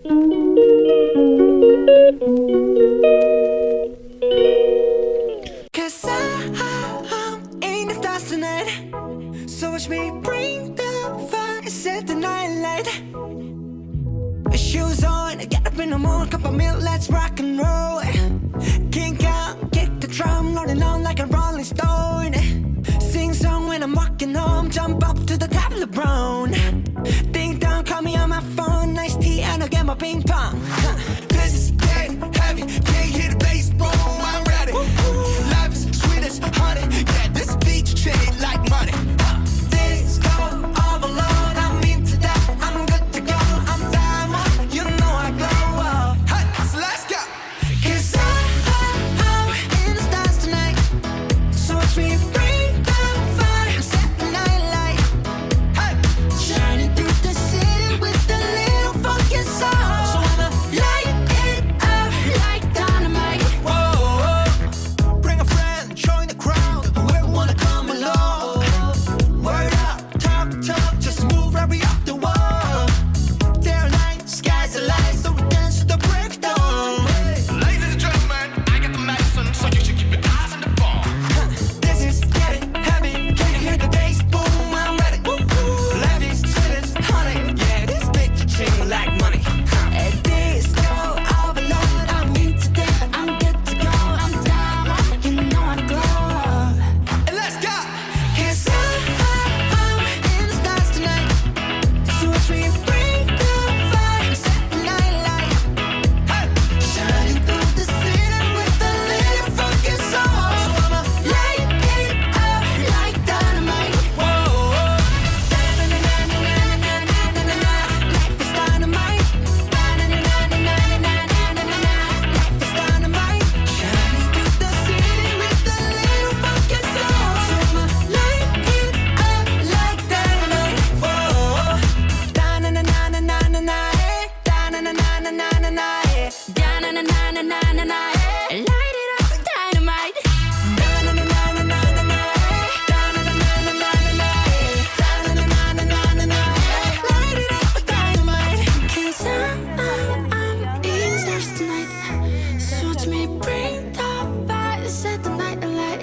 Cause I'm in the stars tonight. So watch me bring the fire and set the night light. Shoes on, get up in the morning, cup of milk, let's rock and roll. Kink out, kick the drum, rolling on like a rolling stone. Sing song when I'm walking home, jump up to the top of the brown. Ding dong, call me on my phone, nice tea and I'll get my ping pong. This is getting heavy, can't hear the bass, boom, I'm ready. Life is sweet as honey, yeah, this beach shade like money. This go all alone, I'm into that, I'm good to go, I'm diamond, you know I glow. Hey, so let's go. Cause I'm in the stars tonight, so watch me bring the fire, set the night light. Hey, shining through the city with a little funky soul. So I'ma light it up like dynamite. Whoa, bring a friend, join the crowd, whoever wanna come along. Word up, talk, just move right up the wall. There light, skies the light, so we dance to the break of dawn. Ladies and gentlemen, I got the medicine, so you should keep your eyes on the ball. This is getting heavy, can you hear the bass? Boom, I'm ready. Life is sweet as honey, yeah, this bitch ching like money. At this go overload, I'm into that, I'm good to go, I'm down, you know I glow. And let's go! Cause I'm in the stars tonight, so watch me bring the fire, set the night light. Hey, shining through the city with a little funky soul. So I'ma light it up like dynamite. Whoa, da-na-na-na-na-na-na-na-na-na. Life is dynamite. Da-na-na-na-na-na-na-na-na-na. Life is dynamite. Shining through the city with a little funky soul. So I'ma light it up like dynamite. Whoa, da-na-na-na-na-na-na-na. Da-na-na-na-na-na-na-na. Da-na-na-na-na-na-na. Light it up like dynamite. Da-na-na-na-na-na-na. Da-na-na-na-na-na-na. Da-na-na-na-na-na-na. Light it up like dynamite. 'Cause I'm in the stars tonight, so watch me bring the fire, set the night alight.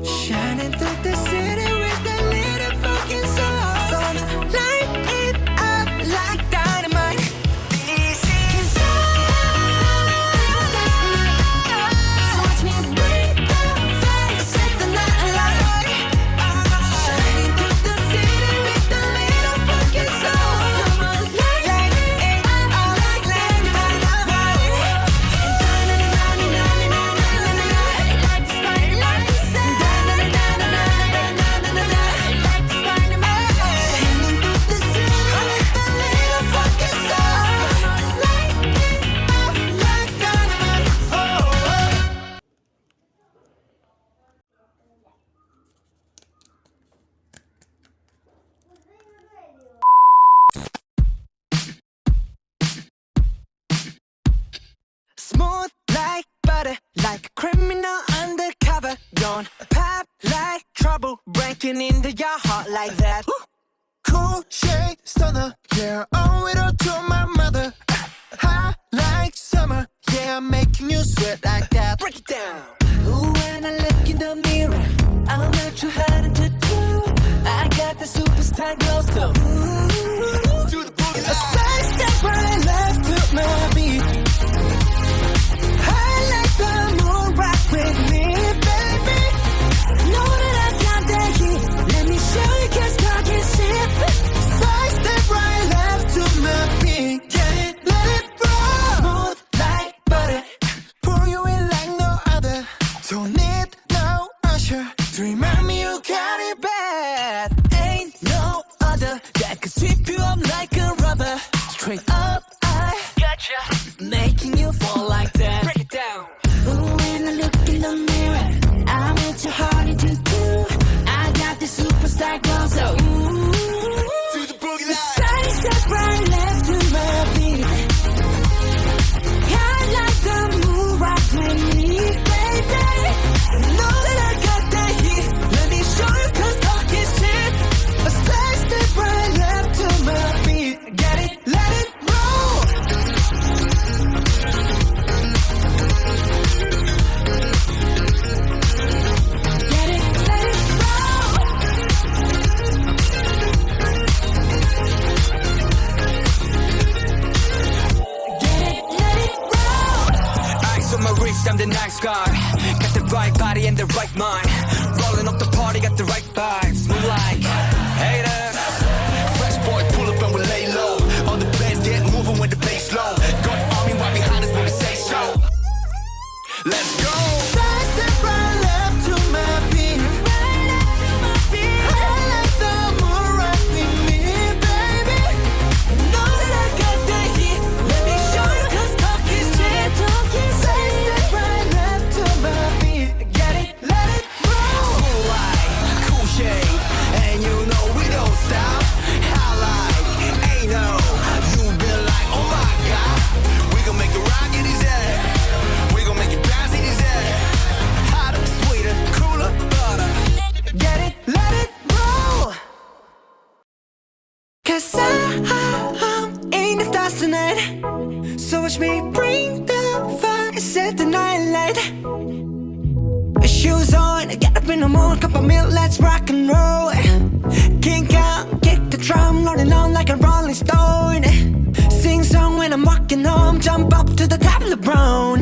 Shining through the city with a little funky soul. So I'ma light it up like dynamite. This is so watch me bring the fire, set the night alight. Shining through the city with a little funky soul. So I'ma light it up like dynamite. Smooth like butter, like a criminal undercover. Don't pop like trouble, breaking into your heart like that. Cool shade stunner, yeah, owe it all to my mother. High like summer, yeah, I'm making you sweat like that. Break it down. Ooh, when I look in the mirror, I'm not too hard to do. I got the superstar glow, so ooh, Do the boogie a side step right left to my beat. I like the moon rock with me, baby. Know that I got that heat. Let me show you 'cause talk is cheap. Side step right left to my beat. Get it, let it roll. Smooth like butter. Pour you in like no other. Don't need no usher to remind me you got it bad. Ain't no other that could sweep you up like a rubber. Straight up, I gotcha, making you fall like that. Break it down. Ooh, when I look in the mirror, I'm with your heart into two. I got the superstar glow, so ooh, Do the boogie line. side step right left to my beat. I like the moon rock with me, baby. Know that I got that heat. Let me show you 'cause talk is cheap. A side step right left to my beat. Get it, let it roll. I'm the nice guy. Got the right body and the right mind. Rolling up the party, got the right vibes. Move like haters. Fresh boy, pull up and we lay low. All the players get moving with the bass low. Got army right behind us when we say so. Let's go. Side step right left to my beat. I like the moon right with me, baby. Know that I got that heat. Let me show you 'cause talk is cheap. Side step right left to my beat. Get it, let it roll. Cool light, cool shade, and you know we don't stop. Highlight, ain't no. You been like, oh my god. We gon' make it rock in his head. We gon' make it bounce in his head. Hotter, sweeter, cooler, butter. Get it, let it roll. 'Cause I'm in the stars tonight. So watch me bring the fire, set the night light. Shoes on, get up in the morning, cup of milk, let's rock and roll. Kink out, kick the drum, rolling on like a rolling stone. Sing song when I'm walking home, jump up to the top of the brown.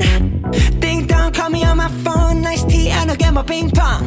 Ding dong, call me on my phone, nice tea, and I'll get my ping pong.